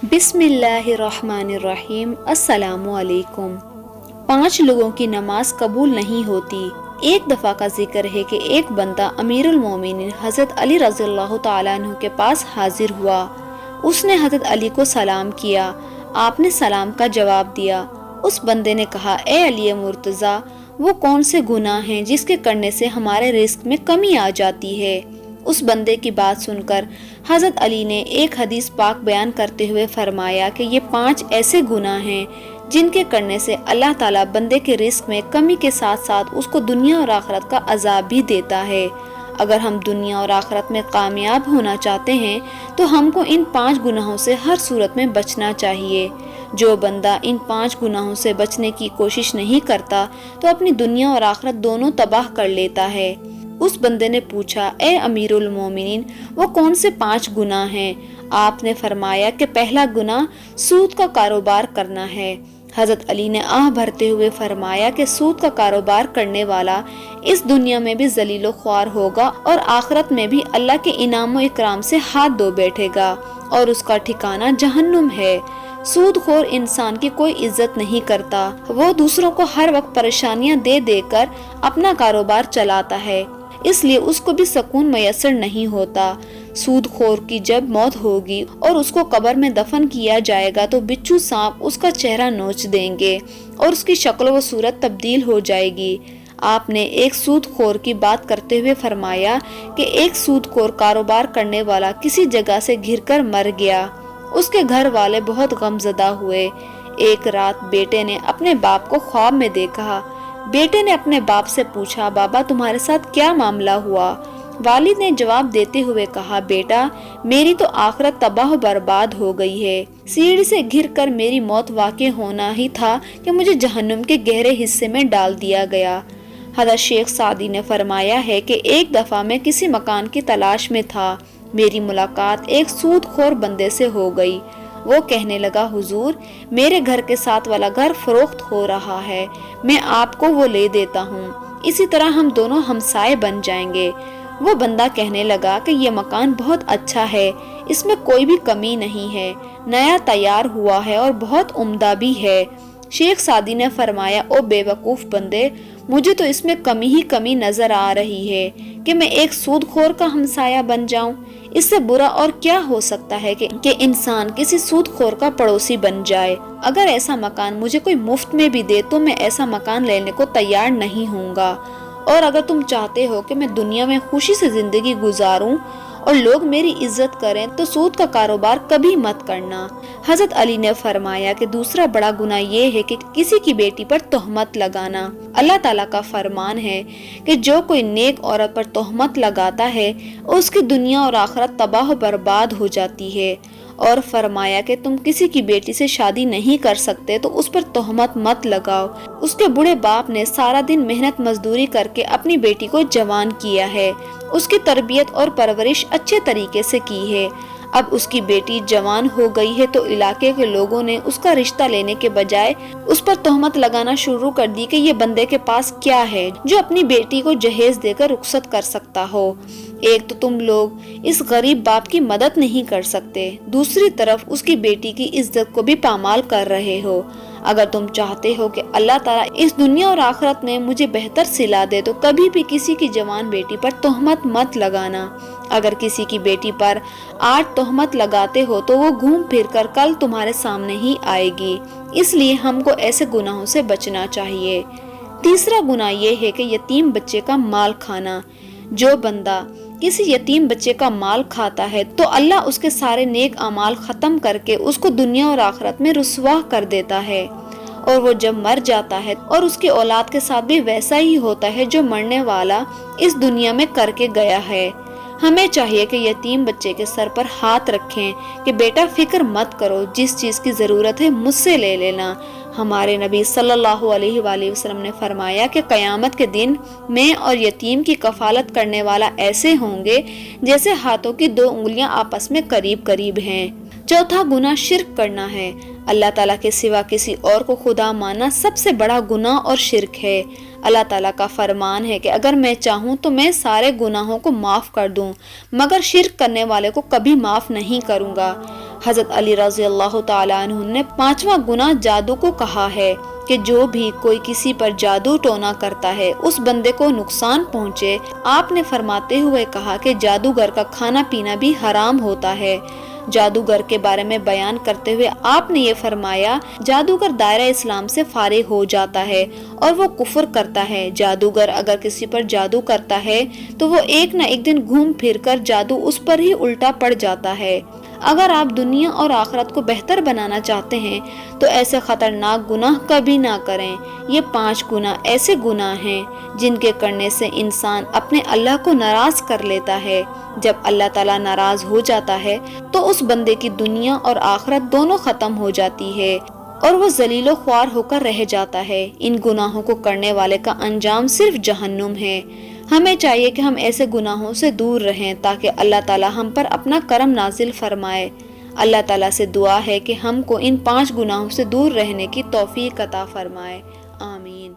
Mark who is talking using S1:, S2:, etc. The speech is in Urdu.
S1: بسم اللہ الرحمن الرحیم۔ السلام علیکم۔ 5 لوگوں کی نماز قبول نہیں ہوتی۔ ایک دفعہ کا ذکر ہے کہ ایک بندہ امیر المومنین حضرت علی رضی اللہ تعالیٰ عنہ کے پاس حاضر ہوا۔ اس نے حضرت علی کو سلام کیا۔ آپ نے سلام کا جواب دیا۔ اس بندے نے کہا، اے علی مرتضیٰ، وہ کون سے گناہ ہیں جس کے کرنے سے ہمارے رزق میں کمی آ جاتی ہے؟ اس بندے کی بات سن کر حضرت علی نے ایک حدیث پاک بیان کرتے ہوئے فرمایا کہ یہ 5 ایسے گناہ ہیں جن کے کرنے سے اللہ تعالیٰ بندے کے رزق میں کمی کے ساتھ ساتھ اس کو دنیا اور آخرت کا عذاب بھی دیتا ہے۔ اگر ہم دنیا اور آخرت میں کامیاب ہونا چاہتے ہیں تو ہم کو ان 5 گناہوں سے ہر صورت میں بچنا چاہیے۔ جو بندہ ان 5 گناہوں سے بچنے کی کوشش نہیں کرتا تو اپنی دنیا اور آخرت دونوں تباہ کر لیتا ہے۔ اس بندے نے پوچھا، اے امیر المومنین، وہ کون سے 5 گناہ ہیں؟ آپ نے فرمایا کہ پہلا گناہ سود کا کاروبار کرنا ہے۔ حضرت علی نے آہ بھرتے ہوئے فرمایا کہ سود کا کاروبار کرنے والا اس دنیا میں بھی ذلیل و خوار ہوگا اور آخرت میں بھی اللہ کے انعام و اکرام سے ہاتھ دھو بیٹھے گا اور اس کا ٹھکانہ جہنم ہے۔ سود خور انسان کی کوئی عزت نہیں کرتا، وہ دوسروں کو ہر وقت پریشانیاں دے دے کر اپنا کاروبار چلاتا ہے، اس لیے اس کو بھی سکون میسر نہیں ہوتا۔ سود خور کی جب موت ہوگی اور اس کو قبر میں دفن کیا جائے گا تو بچھو سانپ اس کا چہرہ نوچ دیں گے اور اس کی شکل و صورت تبدیل ہو جائے گی۔ آپ نے ایک سود خور کی بات کرتے ہوئے فرمایا کہ ایک سود خور کاروبار کرنے والا کسی جگہ سے گر کر مر گیا۔ اس کے گھر والے بہت غمزدہ ہوئے۔ ایک رات بیٹے نے اپنے باپ کو خواب میں دیکھا۔ بیٹے نے اپنے باپ سے پوچھا، بابا تمہارے ساتھ کیا معاملہ ہوا؟ والد نے جواب دیتے ہوئے کہا، بیٹا میری تو آخرت تباہ و برباد ہو گئی ہے۔ سیڑھی سے گر کر میری موت واقع ہونا ہی تھا کہ مجھے جہنم کے گہرے حصے میں ڈال دیا گیا۔ حضرت شیخ سعدی نے فرمایا ہے کہ ایک دفعہ میں کسی مکان کی تلاش میں تھا، میری ملاقات ایک سود خور بندے سے ہو گئی۔ وہ کہنے لگا، حضور میرے گھر کے ساتھ والا گھر فروخت ہو رہا ہے، میں آپ کو وہ لے دیتا ہوں، اسی طرح ہم دونوں ہمسائے بن جائیں گے۔ وہ بندہ کہنے لگا کہ یہ مکان بہت اچھا ہے، اس میں کوئی بھی کمی نہیں ہے، نیا تیار ہوا ہے اور بہت عمدہ بھی ہے۔ شیخ سعدی نے فرمایا، او بے وقوف بندے، مجھے تو اس میں کمی ہی کمی نظر آ رہی ہے کہ میں ایک سود خور کا ہمسایہ بن جاؤں۔ اس سے برا اور کیا ہو سکتا ہے کہ انسان کسی سود خور کا پڑوسی بن جائے۔ اگر ایسا مکان مجھے کوئی مفت میں بھی دے تو میں ایسا مکان لینے کو تیار نہیں ہوں گا، اور اگر تم چاہتے ہو کہ میں دنیا میں خوشی سے زندگی گزاروں اور لوگ میری عزت کریں تو سود کا کاروبار کبھی مت کرنا۔ حضرت علی نے فرمایا کہ دوسرا بڑا گناہ یہ ہے کہ کسی کی بیٹی پر تہمت لگانا۔ اللہ تعالیٰ کا فرمان ہے کہ جو کوئی نیک عورت پر تہمت لگاتا ہے اس کی دنیا اور آخرت تباہ و برباد ہو جاتی ہے، اور فرمایا کہ تم کسی کی بیٹی سے شادی نہیں کر سکتے تو اس پر تہمت مت لگاؤ۔ اس کے بوڑھے باپ نے سارا دن محنت مزدوری کر کے اپنی بیٹی کو جوان کیا ہے، اس کی تربیت اور پرورش اچھے طریقے سے کی ہے۔ اب اس کی بیٹی جوان ہو گئی ہے تو علاقے کے لوگوں نے اس کا رشتہ لینے کے بجائے اس پر تہمت لگانا شروع کر دی کہ یہ بندے کے پاس کیا ہے جو اپنی بیٹی کو جہیز دے کر رخصت کر سکتا ہو۔ ایک تو تم لوگ اس غریب باپ کی مدد نہیں کر سکتے، دوسری طرف اس کی بیٹی کی عزت کو بھی پامال کر رہے ہو۔ اگر تم چاہتے ہو کہ اللہ تعالیٰ اس دنیا اور آخرت میں مجھے بہتر صلہ دے تو کبھی بھی کسی کی جوان بیٹی پر تہمت مت لگانا۔ اگر کسی کی بیٹی پر آج تہمت لگاتے ہو تو وہ گھوم پھر کر کل تمہارے سامنے ہی آئے گی، اس لیے ہم کو ایسے گناہوں سے بچنا چاہیے۔ تیسرا گناہ یہ ہے کہ یتیم بچے کا مال کھانا۔ جو بندہ کسی یتیم بچے کا مال کھاتا ہے تو اللہ اس کے سارے نیک اعمال ختم کر کے اس کو دنیا اور آخرت میں رسوا کر دیتا ہے، اور وہ جب مر جاتا ہے اور اس کی اولاد کے ساتھ بھی ویسا ہی ہوتا ہے جو مرنے والا اس دنیا میں کر کے گیا ہے۔ ہمیں چاہیے کہ یتیم بچے کے سر پر ہاتھ رکھیں کہ بیٹا فکر مت کرو، جس چیز کی ضرورت ہے مجھ سے لے لینا۔ ہمارے نبی صلی اللہ علیہ وآلہ وسلم نے فرمایا کہ قیامت کے دن میں اور یتیم کی کفالت کرنے والا ایسے ہوں گے جیسے ہاتھوں کی 2 انگلیاں آپس میں قریب قریب ہیں۔ چوتھا گناہ شرک کرنا ہے۔ اللہ تعالیٰ کے سوا کسی اور کو خدا ماننا سب سے بڑا گناہ اور شرک ہے۔ اللہ تعالیٰ کا فرمان ہے کہ اگر میں چاہوں تو میں سارے گناہوں کو معاف کر دوں، مگر شرک کرنے والے کو کبھی معاف نہیں کروں گا۔ حضرت علی رضی اللہ تعالیٰ عنہ نے 5واں گناہ جادو کو کہا ہے کہ جو بھی کوئی کسی پر جادو ٹونا کرتا ہے اس بندے کو نقصان پہنچے۔ آپ نے فرماتے ہوئے کہا کہ جادوگر کا کھانا پینا بھی حرام ہوتا ہے۔ جادوگر کے بارے میں بیان کرتے ہوئے آپ نے یہ فرمایا، جادوگر دائرہ اسلام سے فارغ ہو جاتا ہے اور وہ کفر کرتا ہے۔ جادوگر اگر کسی پر جادو کرتا ہے تو وہ ایک نہ ایک دن گھوم پھر کر جادو اس پر ہی الٹا پڑ جاتا ہے۔ اگر آپ دنیا اور آخرت کو بہتر بنانا چاہتے ہیں تو ایسے خطرناک گناہ کبھی نہ کریں۔ یہ 5 گناہ ایسے گناہ ہیں جن کے کرنے سے انسان اپنے اللہ کو ناراض کر لیتا ہے۔ جب اللہ تعالیٰ ناراض ہو جاتا ہے تو اس بندے کی دنیا اور آخرت دونوں ختم ہو جاتی ہے اور وہ ذلیل و خوار ہو کر رہ جاتا ہے۔ ان گناہوں کو کرنے والے کا انجام صرف جہنم ہے۔ ہمیں چاہیے کہ ہم ایسے گناہوں سے دور رہیں تاکہ اللہ تعالیٰ ہم پر اپنا کرم نازل فرمائے۔ اللہ تعالیٰ سے دعا ہے کہ ہم کو ان 5 گناہوں سے دور رہنے کی توفیق عطا فرمائے۔ آمین۔